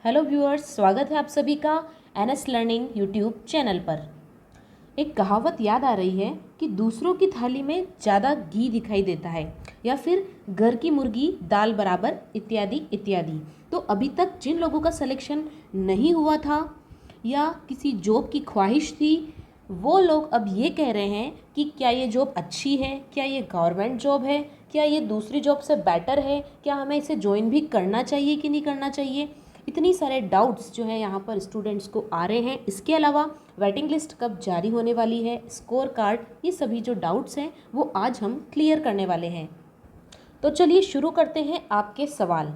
Hello viewers, स्वागत है आप सभी का एनएस लर्निंग यूट्यूब चैनल पर। एक कहावत याद आ रही है कि दूसरों की थाली में ज़्यादा घी दिखाई देता है या फिर घर की मुर्गी दाल बराबर इत्यादि इत्यादि। तो अभी तक जिन लोगों का सिलेक्शन नहीं हुआ था या किसी जॉब की ख्वाहिश थी, वो लोग अब ये कह रहे हैं कि क्या ये जॉब अच्छी है, क्या ये गवर्नमेंट जॉब है, क्या ये दूसरी जॉब से बेटर है, क्या हमें इसे ज्वाइन भी करना चाहिए कि नहीं करना चाहिए। इतनी सारे डाउट्स जो है यहाँ पर स्टूडेंट्स को आ रहे हैं। इसके अलावा वेटिंग लिस्ट कब जारी होने वाली है, स्कोर कार्ड, ये सभी जो डाउट्स हैं वो आज हम क्लियर करने वाले हैं। तो चलिए शुरू करते हैं आपके सवाल।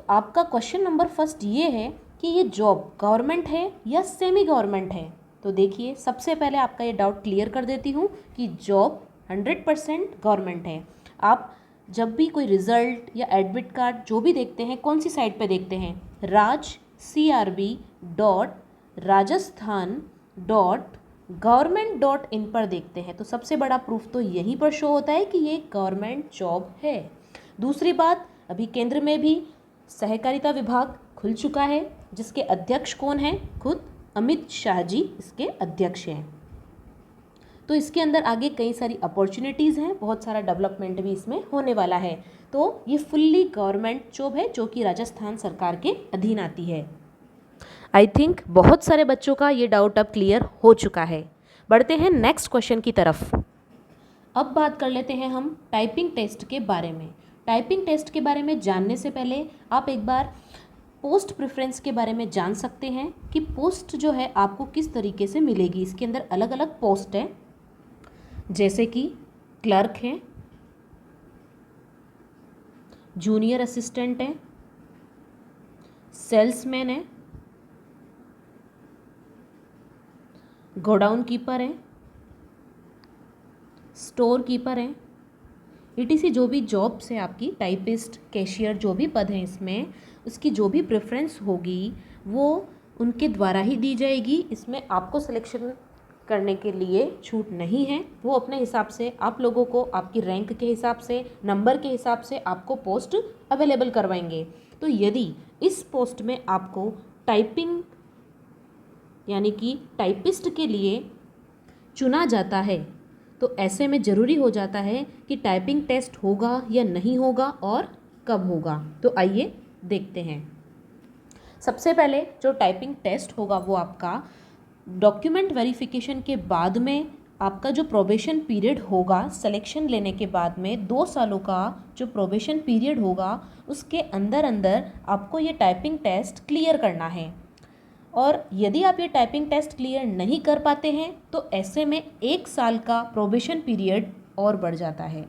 आपका क्वेश्चन नंबर फर्स्ट ये है कि ये जॉब गवर्नमेंट है या सेमी गवर्नमेंट है। तो देखिए, सबसे पहले आपका ये डाउट क्लियर कर देती हूँ कि जॉब 100% गवर्नमेंट है। आप जब भी कोई रिजल्ट या एडमिट कार्ड जो भी देखते हैं, कौन सी साइट पे देखते हैं? raj.crb.rajasthan.government.in पर देखते हैं। तो सबसे बड़ा प्रूफ तो यहीं पर शो होता है कि ये गवर्नमेंट जॉब है। दूसरी बात, अभी केंद्र में भी सहकारिता विभाग खुल चुका है, जिसके अध्यक्ष कौन हैं? खुद अमित शाह जी इसके अध्यक्ष हैं। तो इसके अंदर आगे कई सारी अपॉर्चुनिटीज़ हैं, बहुत सारा डेवलपमेंट भी इसमें होने वाला है। तो ये फुल्ली गवर्नमेंट जॉब है जो कि राजस्थान सरकार के अधीन आती है। आई थिंक बहुत सारे बच्चों का ये डाउट अब क्लियर हो चुका है। बढ़ते हैं नेक्स्ट क्वेश्चन की तरफ। अब बात कर लेते हैं हम टाइपिंग टेस्ट के बारे में। टाइपिंग टेस्ट के बारे में जानने से पहले आप एक बार पोस्ट प्रेफरेंस के बारे में जान सकते हैं कि पोस्ट जो है आपको किस तरीके से मिलेगी। इसके अंदर अलग अलग पोस्ट हैं, जैसे कि क्लर्क हैं, जूनियर असिस्टेंट हैं, सेल्समैन है, गोडाउन कीपर है, स्टोर कीपर है, ईटीसी जो भी जॉब्स है आपकी, टाइपिस्ट, कैशियर, जो भी पद हैं इसमें, उसकी जो भी प्रेफरेंस होगी वो उनके द्वारा ही दी जाएगी। इसमें आपको सिलेक्शन करने के लिए छूट नहीं है। वो अपने हिसाब से आप लोगों को आपकी रैंक के हिसाब से, नंबर के हिसाब से आपको पोस्ट अवेलेबल करवाएंगे। तो यदि इस पोस्ट में आपको टाइपिंग यानी कि टाइपिस्ट के लिए चुना जाता है, तो ऐसे में ज़रूरी हो जाता है कि टाइपिंग टेस्ट होगा या नहीं होगा और कब होगा। तो आइए देखते हैं। सबसे पहले जो टाइपिंग टेस्ट होगा वो आपका डॉक्यूमेंट वेरिफिकेशन के बाद में, आपका जो प्रोबेशन पीरियड होगा सिलेक्शन लेने के बाद में, 2 सालों का जो प्रोबेशन पीरियड होगा उसके अंदर अंदर आपको ये टाइपिंग टेस्ट क्लियर करना है। और यदि आप ये टाइपिंग टेस्ट क्लियर नहीं कर पाते हैं तो ऐसे में 1 साल का प्रोबेशन पीरियड और बढ़ जाता है।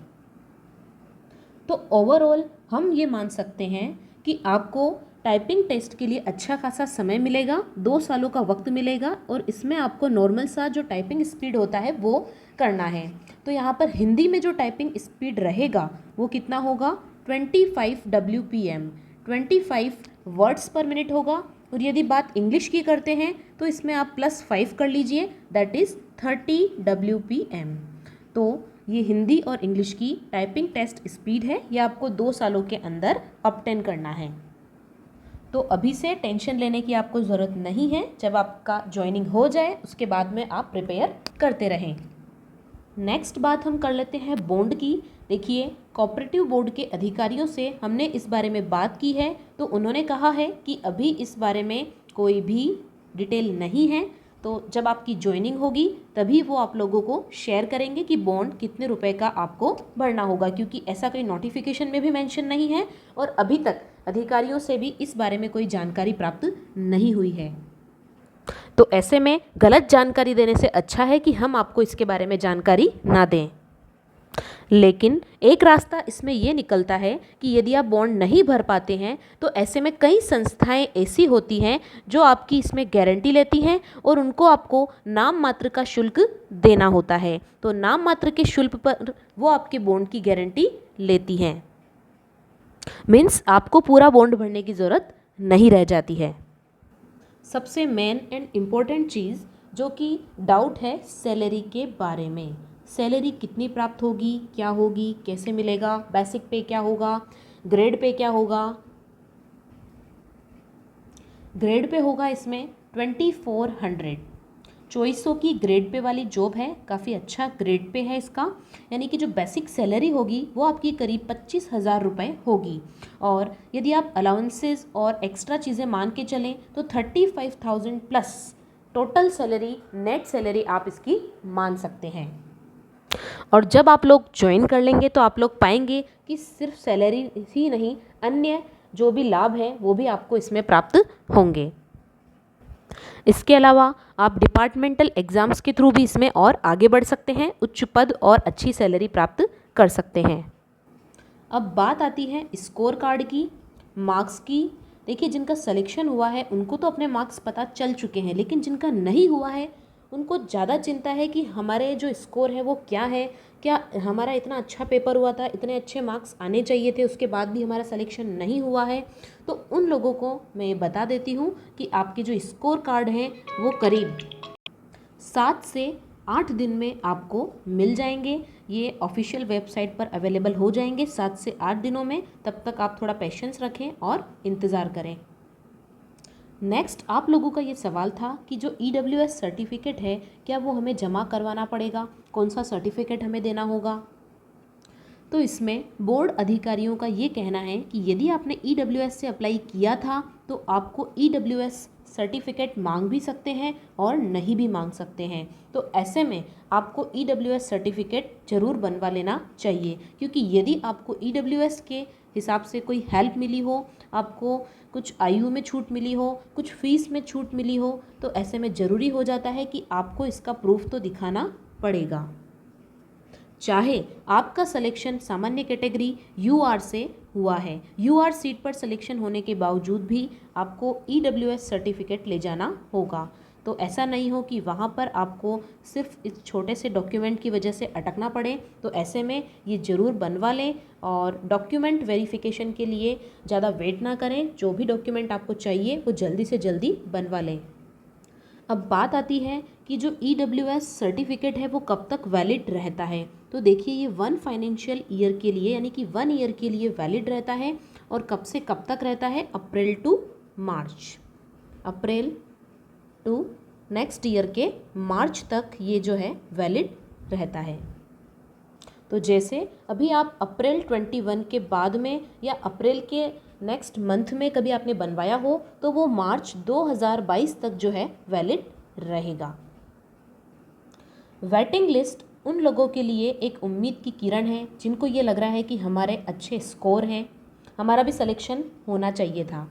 तो ओवरऑल हम ये मान सकते हैं कि आपको टाइपिंग टेस्ट के लिए अच्छा खासा समय मिलेगा, 2 सालों का वक्त मिलेगा, और इसमें आपको नॉर्मल सा जो टाइपिंग स्पीड होता है वो करना है। तो यहाँ पर हिंदी में जो टाइपिंग स्पीड रहेगा वो कितना होगा? 25 WPM, 25 वर्ड्स पर मिनट होगा। और यदि बात इंग्लिश की करते हैं तो इसमें आप +5 कर लीजिए, दैट इज़ 30 WPM। तो ये हिंदी और इंग्लिश की टाइपिंग टेस्ट स्पीड है, ये आपको 2 सालों के अंदर ऑब्टेन करना है। तो अभी से टेंशन लेने की आपको ज़रूरत नहीं है, जब आपका ज्वाइनिंग हो जाए उसके बाद में आप प्रिपेयर करते रहें। नेक्स्ट बात हम कर लेते हैं बॉन्ड की। देखिए, कोऑपरेटिव बोर्ड के अधिकारियों से हमने इस बारे में बात की है, तो उन्होंने कहा है कि अभी इस बारे में कोई भी डिटेल नहीं है। तो जब आपकी ज्वाइनिंग होगी तभी वो आप लोगों को शेयर करेंगे कि बॉन्ड कितने रुपए का आपको भरना होगा, क्योंकि ऐसा कोई नोटिफिकेशन में भी मेंशन नहीं है और अभी तक अधिकारियों से भी इस बारे में कोई जानकारी प्राप्त नहीं हुई है। तो ऐसे में गलत जानकारी देने से अच्छा है कि हम आपको इसके बारे में जानकारी ना दें। लेकिन एक रास्ता इसमें यह निकलता है कि यदि आप बॉन्ड नहीं भर पाते हैं तो ऐसे में कई संस्थाएं ऐसी होती हैं जो आपकी इसमें गारंटी लेती हैं और उनको आपको नाम मात्र का शुल्क देना होता है। तो नाम मात्र के शुल्क पर वो आपके बॉन्ड की गारंटी लेती हैं। मीन्स आपको पूरा बॉन्ड भरने की ज़रूरत नहीं रह जाती है। सबसे मेन एंड इम्पोर्टेंट चीज़ जो कि डाउट है सैलरी के बारे में। सैलरी कितनी प्राप्त होगी, क्या होगी, कैसे मिलेगा, बेसिक पे क्या होगा, ग्रेड पे क्या होगा। ग्रेड पे होगा इसमें 2400। 2400 की ग्रेड पे वाली जॉब है, काफ़ी अच्छा ग्रेड पे है इसका, यानी कि जो बेसिक सैलरी होगी वो आपकी करीब 25,000 रुपये होगी। और यदि आप अलाउंसेस और एक्स्ट्रा चीज़ें मान के चलें तो 35,000 plus total salary, net salary आप इसकी मान सकते हैं। और जब आप लोग ज्वाइन कर लेंगे तो आप लोग पाएंगे कि सिर्फ सैलरी ही नहीं, अन्य जो भी लाभ हैं वो भी आपको इसमें प्राप्त होंगे। इसके अलावा आप डिपार्टमेंटल एग्ज़ाम्स के थ्रू भी इसमें और आगे बढ़ सकते हैं, उच्च पद और अच्छी सैलरी प्राप्त कर सकते हैं। अब बात आती है स्कोर कार्ड की, मार्क्स की। देखिए, जिनका सिलेक्शन हुआ है उनको तो अपने मार्क्स पता चल चुके हैं, लेकिन जिनका नहीं हुआ है उनको ज़्यादा चिंता है कि हमारे जो स्कोर है वो क्या है, क्या हमारा इतना अच्छा पेपर हुआ था, इतने अच्छे मार्क्स आने चाहिए थे, उसके बाद भी हमारा सिलेक्शन नहीं हुआ है। तो उन लोगों को मैं ये बता देती हूँ कि आपके जो स्कोर कार्ड हैं वो करीब 7 से 8 दिन में आपको मिल जाएंगे। ये ऑफिशियल वेबसाइट पर अवेलेबल हो जाएंगे 7 से 8 दिनों में। तब तक आप थोड़ा पेशेंस रखें और इंतज़ार करें। नेक्स्ट आप लोगों का ये सवाल था कि जो EWS सर्टिफिकेट है क्या वो हमें जमा करवाना पड़ेगा, कौन सा सर्टिफिकेट हमें देना होगा। तो इसमें बोर्ड अधिकारियों का ये कहना है कि यदि आपने EWS से अप्लाई किया था तो आपको EWS सर्टिफिकेट मांग भी सकते हैं और नहीं भी मांग सकते हैं। तो ऐसे में आपको EWS सर्टिफिकेट ज़रूर बनवा लेना चाहिए, क्योंकि यदि आपको EWS के हिसाब से कोई हेल्प मिली हो, आपको कुछ आयु में छूट मिली हो, कुछ फीस में छूट मिली हो, तो ऐसे में ज़रूरी हो जाता है कि आपको इसका प्रूफ तो दिखाना पड़ेगा। चाहे आपका सिलेक्शन सामान्य कैटेगरी UR से हुआ है, UR सीट पर सिलेक्शन होने के बावजूद भी आपको EWS सर्टिफिकेट ले जाना होगा। तो ऐसा नहीं हो कि वहाँ पर आपको सिर्फ इस छोटे से डॉक्यूमेंट की वजह से अटकना पड़े। तो ऐसे में ये ज़रूर बनवा लें और डॉक्यूमेंट वेरिफिकेशन के लिए ज़्यादा वेट ना करें। जो भी डॉक्यूमेंट आपको चाहिए वो जल्दी से जल्दी बनवा लें। अब बात आती है कि जो EWS सर्टिफिकेट है वो कब तक वैलिड रहता है। तो देखिए, ये 1 फाइनेंशियल ईयर के लिए, यानी कि 1 ईयर के लिए वैलिड रहता है। और कब से कब तक रहता है? April to March, April to next year के मार्च तक ये जो है वैलिड रहता है। तो जैसे अभी आप अप्रैल 21 के बाद में या अप्रैल के नेक्स्ट मंथ में कभी आपने बनवाया हो तो वो मार्च 2022 तक जो है वैलिड रहेगा। वेटिंग लिस्ट उन लोगों के लिए एक उम्मीद की किरण है जिनको ये लग रहा है कि हमारे अच्छे स्कोर हैं, हमारा भी सिलेक्शन होना चाहिए था।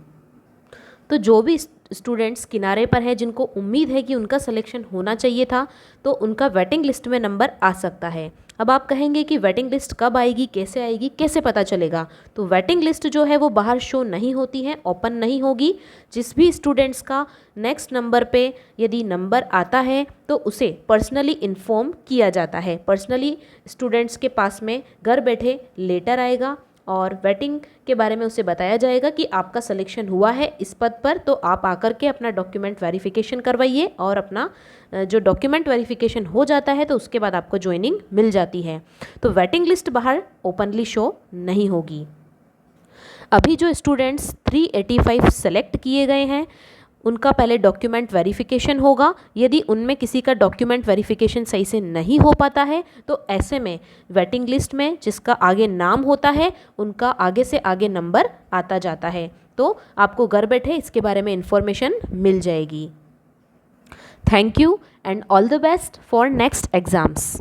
तो जो भी स्टूडेंट्स किनारे पर हैं, जिनको उम्मीद है कि उनका सिलेक्शन होना चाहिए था, तो उनका वेटिंग लिस्ट में नंबर आ सकता है। अब आप कहेंगे कि वेटिंग लिस्ट कब आएगी, कैसे पता चलेगा? तो वेटिंग लिस्ट जो है वो बाहर शो नहीं होती है, ओपन नहीं होगी। जिस भी स्टूडेंट्स का नेक्स्ट नंबर पे यदि नंबर आता है तो उसे पर्सनली इन्फॉर्म किया जाता है। पर्सनली स्टूडेंट्स के पास में घर बैठे लेटर आएगा और वेटिंग के बारे में उसे बताया जाएगा कि आपका सिलेक्शन हुआ है इस पद पर, तो आप आकर के अपना डॉक्यूमेंट वेरिफिकेशन करवाइए। और अपना जो डॉक्यूमेंट वेरिफिकेशन हो जाता है तो उसके बाद आपको ज्वाइनिंग मिल जाती है। तो वेटिंग लिस्ट बाहर ओपनली शो नहीं होगी। अभी जो स्टूडेंट्स 385 सेलेक्ट किए गए हैं उनका पहले डॉक्यूमेंट वेरिफिकेशन होगा। यदि उनमें किसी का डॉक्यूमेंट वेरिफिकेशन सही से नहीं हो पाता है तो ऐसे में वेटिंग लिस्ट में जिसका आगे नाम होता है उनका आगे से आगे नंबर आता जाता है। तो आपको घर बैठे इसके बारे में इंफॉर्मेशन मिल जाएगी। Thank you and all the best for next exams.